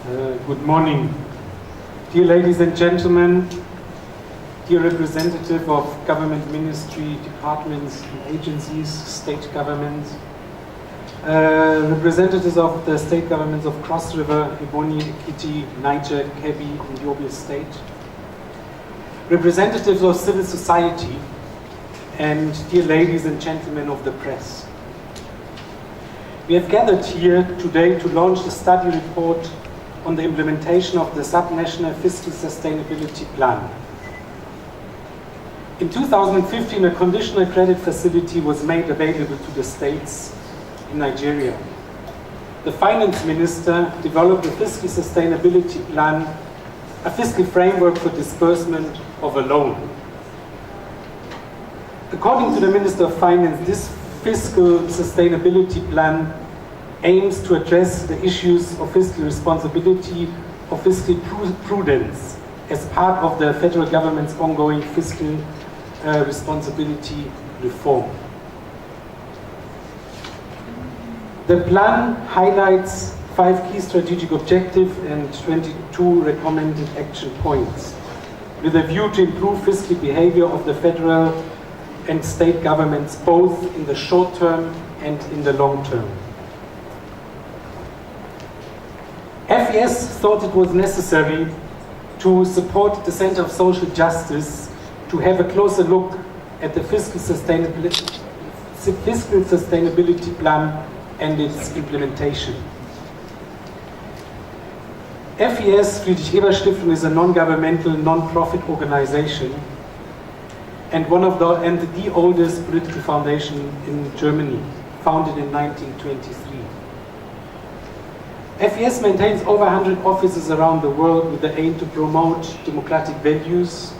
Good morning. Dear ladies and gentlemen, dear representative of government ministry, departments and agencies, state governments, representatives of the state governments of Cross River, Ebonyi, Ekiti, Niger, Kebbi, and Yobe State, representatives of civil society, and dear ladies and gentlemen of the press. We have gathered here today to launch the study report on the implementation of the Subnational Fiscal Sustainability Plan. In 2015, a conditional credit facility was made available to the states in Nigeria. The finance minister developed a fiscal sustainability plan, a fiscal framework for disbursement of a loan. According to the Minister of Finance, this fiscal sustainability plan aims to address the issues of fiscal responsibility or fiscal prudence as part of the federal government's ongoing fiscal responsibility reform. The plan highlights 5 key strategic objectives and 22 recommended action points, with a view to improve fiscal behavior of the federal and state governments, both in the short term and in the long term. FES thought it was necessary to support the Center of Social Justice to have a closer look at the fiscal sustainability plan and its implementation. FES, Friedrich Ebert Stiftung, is a non-governmental, non-profit organization and the oldest political foundation in Germany, founded in 1923. FES maintains over 100 offices around the world with the aim to promote democratic values,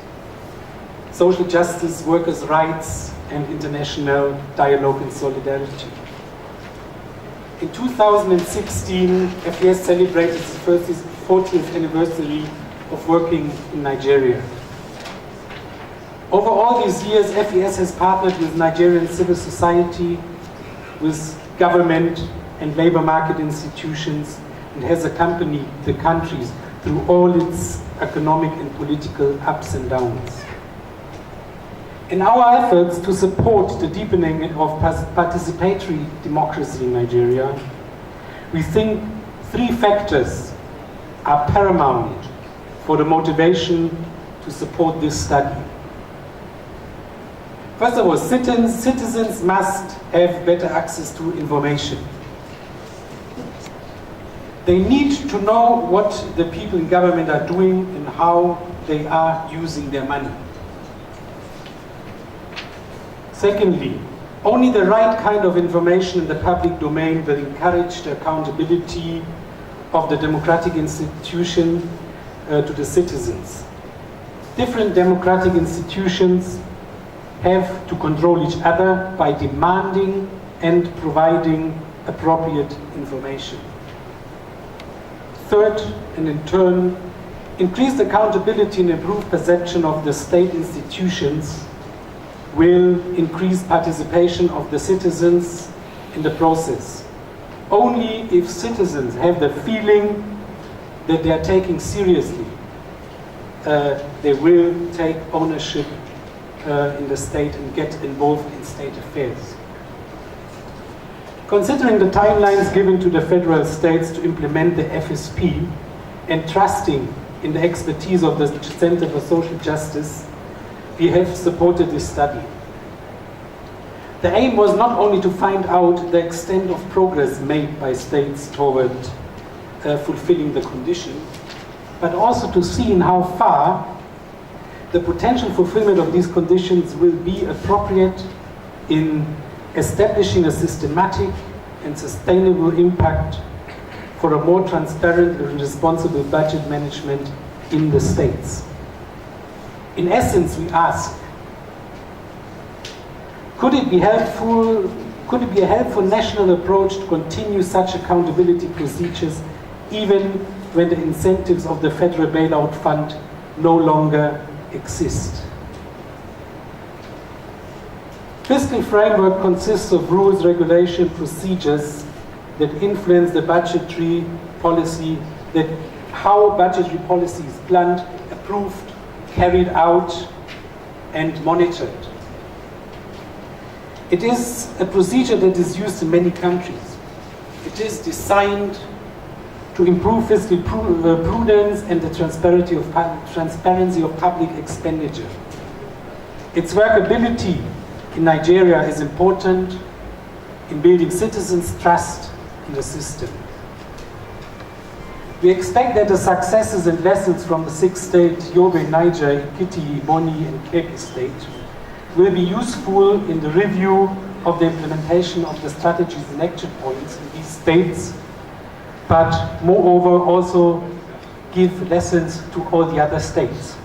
social justice, workers' rights, and international dialogue and solidarity. In 2016, FES celebrated its 40th anniversary of working in Nigeria. Over all these years, FES has partnered with Nigerian civil society, with government and labor market institutions, and has accompanied the countries through all its economic and political ups and downs. In our efforts to support the deepening of participatory democracy in Nigeria, we think 3 factors are paramount for the motivation to support this study. First of all, citizens must have better access to information. They need to know what the people in government are doing and how they are using their money. Secondly, only the right kind of information in the public domain will encourage the accountability of the democratic institution to the citizens. Different democratic institutions have to control each other by demanding and providing appropriate information. Third, and in turn, increased accountability and improved perception of the state institutions will increase participation of the citizens in the process. Only if citizens have the feeling that they are taken seriously, they will take ownership in the state and get involved in state affairs. Considering the timelines given to the federal states to implement the FSP and trusting in the expertise of the Center for Social Justice, we have supported this study. The aim was not only to find out the extent of progress made by states toward fulfilling the condition, but also to see in how far the potential fulfillment of these conditions will be appropriate in establishing a systematic and sustainable impact for a more transparent and responsible budget management in the states. In essence, we ask, could it be a helpful national approach to continue such accountability procedures even when the incentives of the federal bailout fund no longer exist? Fiscal framework consists of rules, regulation, procedures that influence the budgetary policy, that how budgetary policy is planned, approved, carried out, and monitored. It is a procedure that is used in many countries. It is designed to improve fiscal prudence and the transparency of public expenditure. Its workability in Nigeria is important in building citizens' trust in the system. We expect that the successes and lessons from the 6 states, Yobe, Niger, Ekiti, Boni, and Kebbi state, will be useful in the review of the implementation of the strategies and action points in these states, but moreover also give lessons to all the other states.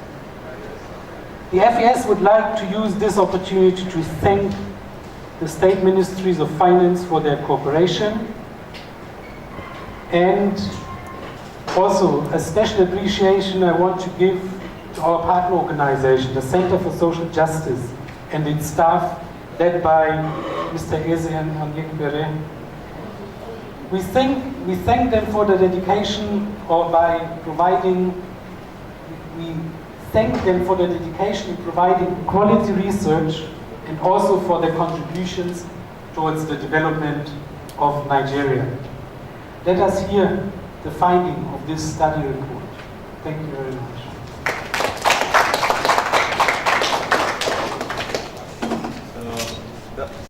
The FES would like to use this opportunity to thank the state ministries of finance for their cooperation, and also a special appreciation I want to give to our partner organization, the Center for Social Justice, and its staff, led by Mr. Ezean Onyekbere. We thank them for the dedication, or by providing, we thank them for the dedication in providing quality research and also for their contributions towards the development of Nigeria. Let us hear the finding of this study report. Thank you very much.